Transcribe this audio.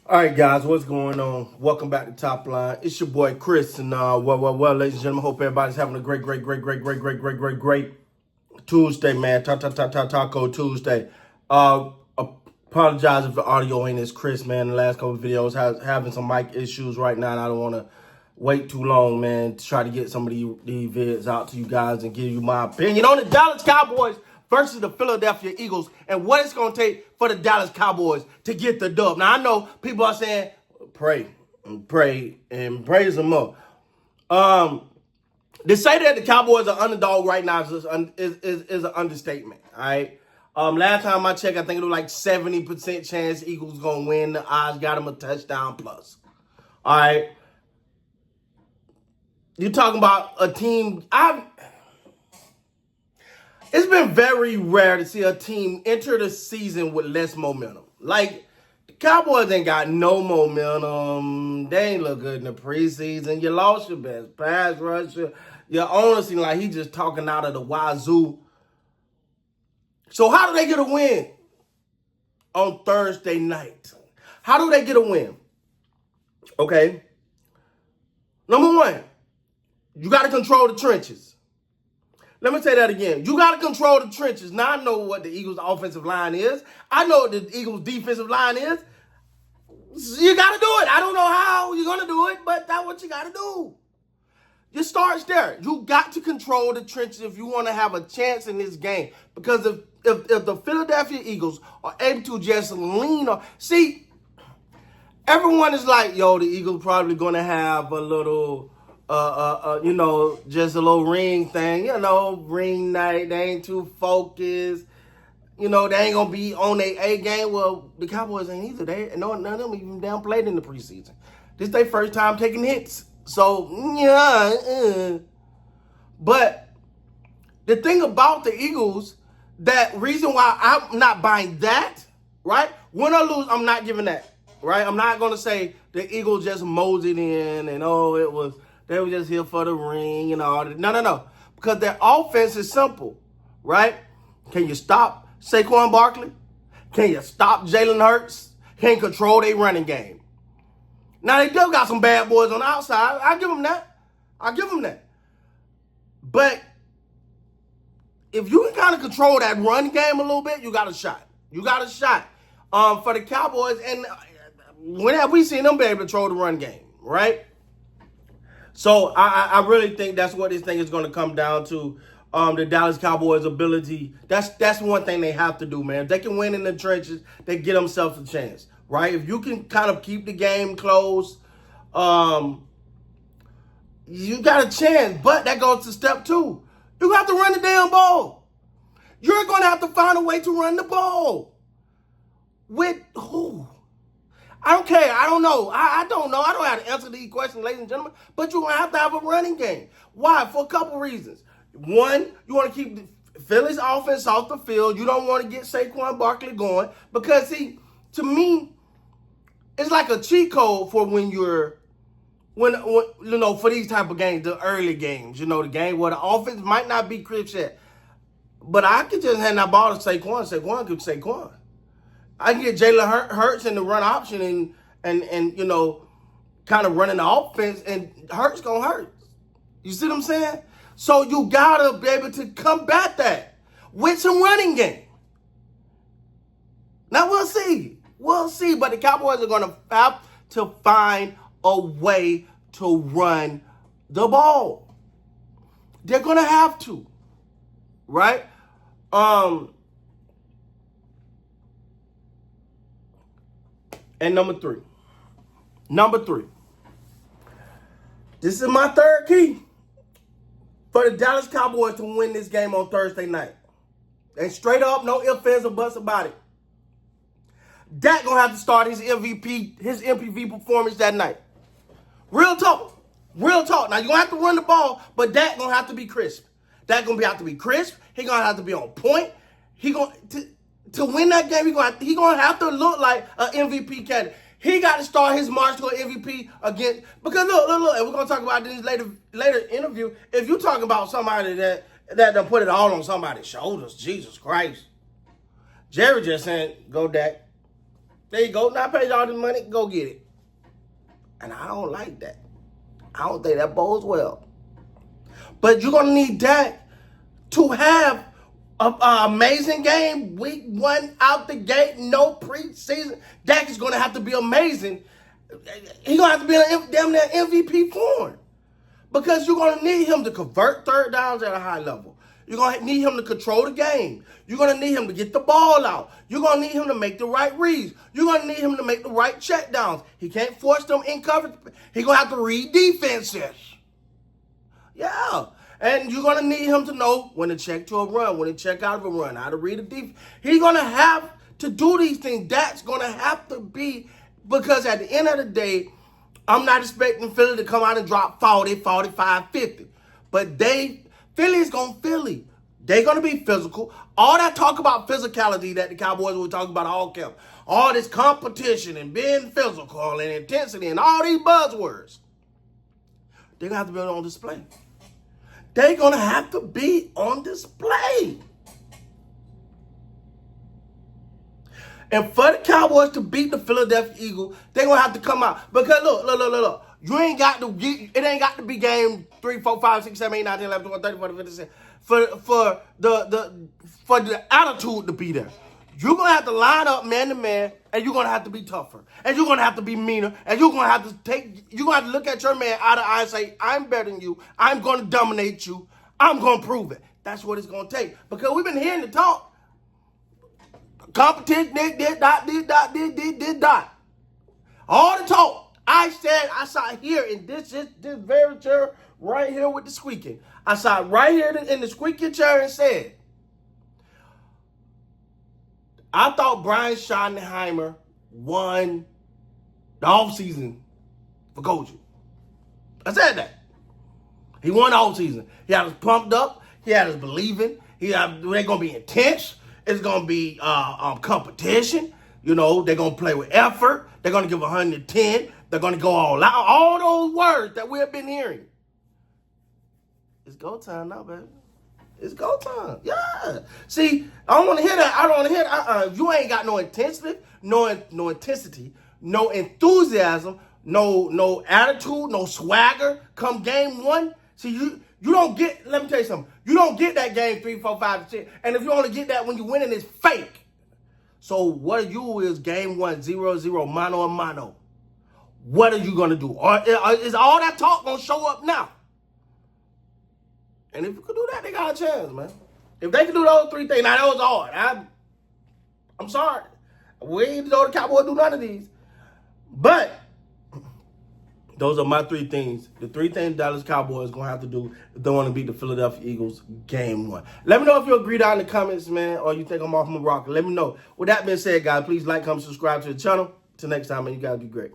All right, guys, what's going on? Welcome back to Top Line. It's your boy Chris, and ladies and gentlemen, hope everybody's having a great Tuesday, man. Taco Tuesday. Apologize if the audio ain't as crisp, man. The last couple of videos having some mic issues right now, and I don't want to wait too long, man, to try to get some of these vids out to you guys and give you my opinion on the Dallas Cowboys versus the Philadelphia Eagles and what it's going to take for the Dallas Cowboys to get the dub. Now, I know people are saying, pray, and praise them up. To say that the Cowboys are underdog right now is an understatement, all right? Last time I checked, I think it was like 70% chance Eagles going to win. The odds got them a touchdown plus, all right? You're talking about a team. It's been very rare to see a team enter the season with less momentum. Like, the Cowboys ain't got no momentum. They ain't look good in the preseason. You lost your best pass rusher. Your owner seems like he just talking out of the wazoo. So how do they get a win on Thursday night? How do they get a win? Okay. Number one, you got to control the trenches. Let me say that again. You got to control the trenches. Now, I know what the Eagles' offensive line is. I know what the Eagles' defensive line is. You got to do it. I don't know how you're going to do it, but that's what you got to do. It starts there. You got to control the trenches if you want to have a chance in this game. Because if the Philadelphia Eagles are able to just lean on... See, everyone is like, yo, the Eagles probably going to have a little... just a little ring thing, ring night. They ain't too focused. They ain't going to be on their A game. Well, the Cowboys ain't either. None of them even damn played in the preseason. This is their first time taking hits. So, yeah. But the thing about the Eagles, that reason why I'm not buying that, right? Win or lose, I'm not giving that, right? I'm not going to say the Eagles just moseyed in and, they were just here for the ring and all that. No. Because their offense is simple, right? Can you stop Saquon Barkley? Can you stop Jalen Hurts? Can you control their running game? Now, they still got some bad boys on the outside. I'll give them that. But if you can kind of control that run game a little bit, you got a shot. For the Cowboys. And when have we seen them be able to control the run game, right? So I really think that's what this thing is going to come down to. The Dallas Cowboys' ability. That's one thing they have to do, man. If they can win in the trenches, they get themselves a chance, right? If you can kind of keep the game close, you got a chance. But that goes to step two. You have to run the damn ball. You're going to have to find a way to run the ball. With who? I don't care. I don't know. I don't know. I don't have to answer these questions, ladies and gentlemen. But you're going to have a running game. Why? For a couple reasons. One, you want to keep the Phillies offense off the field. You don't want to get Saquon Barkley going. Because, see, to me, it's like a cheat code for when for these type of games, the early games. The game where the offense might not be crisp yet. But I could just hand that ball to Saquon. Saquon could Saquon. I can get Jalen Hurts in the run option and kind of running the offense, and Hurts gonna hurt. You see what I'm saying? So you gotta be able to combat that with some running game. Now we'll see, but the Cowboys are gonna have to find a way to run the ball. They're gonna have to, right? And number three. This is my third key for the Dallas Cowboys to win this game on Thursday night. And straight up, no ifs, ands, or buts about it. Dak gonna have to start his MPV performance that night. Real talk. Now, you're gonna have to run the ball, but Dak gonna have to be crisp. Dak gonna have to be crisp. He gonna have to be on point. To win that game, he gonna have to look like an MVP candidate. He got to start his march to an MVP again. Because look, and we're gonna talk about this later interview. If you're talking about somebody that done put it all on somebody's shoulders, Jesus Christ. Jerry just said, go Dak. There you go. Now I paid you all this money. Go get it. And I don't like that. I don't think that bodes well. But you're going to need Dak to have an amazing game week 1 out the gate, no preseason. Dak is going to have to be amazing. He's going to have to be in damn near MVP form. Because you're going to need him to convert third downs at a high level. You're going to need him to control the game. You're going to need him to get the ball out. You're going to need him to make the right reads. You're going to need him to make the right check downs. He can't force them in coverage. He's going to have to read defenses. Yeah. And you're going to need him to know when to check to a run, when to check out of a run, how to read a defense. He's going to have to do these things. That's going to have to be, because at the end of the day, I'm not expecting Philly to come out and drop 40, 45, 50. But Philly's going to Philly. They're going to be physical. All that talk about physicality that the Cowboys were talking about all camp, all this competition and being physical and intensity and all these buzzwords, they're going to have to be on display. They're going to have to be on display. And for the Cowboys to beat the Philadelphia Eagles, they're going to have to come out. Because look. You ain't got to get, it ain't got to be game 3, 4, 5, 6, 7, 8, 9, 10, 11, 12, 13, 14, 15, 16. For the attitude to be there. You're going to have to line up man to man, and you're going to have to be tougher. And you're going to have to be meaner. And you're going to have to look at your man eye to eye and say, I'm better than you. I'm going to dominate you. I'm going to prove it. That's what it's going to take. Because we've been hearing the talk. Competition, did dot. All the talk. I sat here in this very chair right here with the squeaking. I sat right here in the squeaking chair and said, I thought Brian Schottenheimer won the offseason for coaching. I said that. He won the offseason. He had us pumped up. He had us believing. They're going to be intense. It's going to be competition. You know, they're going to play with effort. They're going to give 110. They're going to go all out. All those words that we have been hearing. It's go time now, baby. It's go time. Yeah. See, I don't want to hear that. I don't want to hear that. You ain't got no intensity, no intensity, no enthusiasm, no attitude, no swagger. Come game 1. See, you don't get, let me tell you something. You don't get that game 3, 4, 5, 6. And if you only get that when you're winning, it's fake. So what you is game 1, 0-0, mano a mano. What are you going to do? Or is all that talk going to show up now? And if you could do that, they got a chance, man. If they can do those 3 things, now that was hard. I'm sorry. We ain't know the Cowboys do none of these. But those are my 3 things. The 3 things Dallas Cowboys going to have to do if they want to beat the Philadelphia Eagles game 1. Let me know if you agree down in the comments, man, or you think I'm off my rocker. Let me know. With that being said, guys, please like, comment, subscribe to the channel. Till next time, man, you guys be great.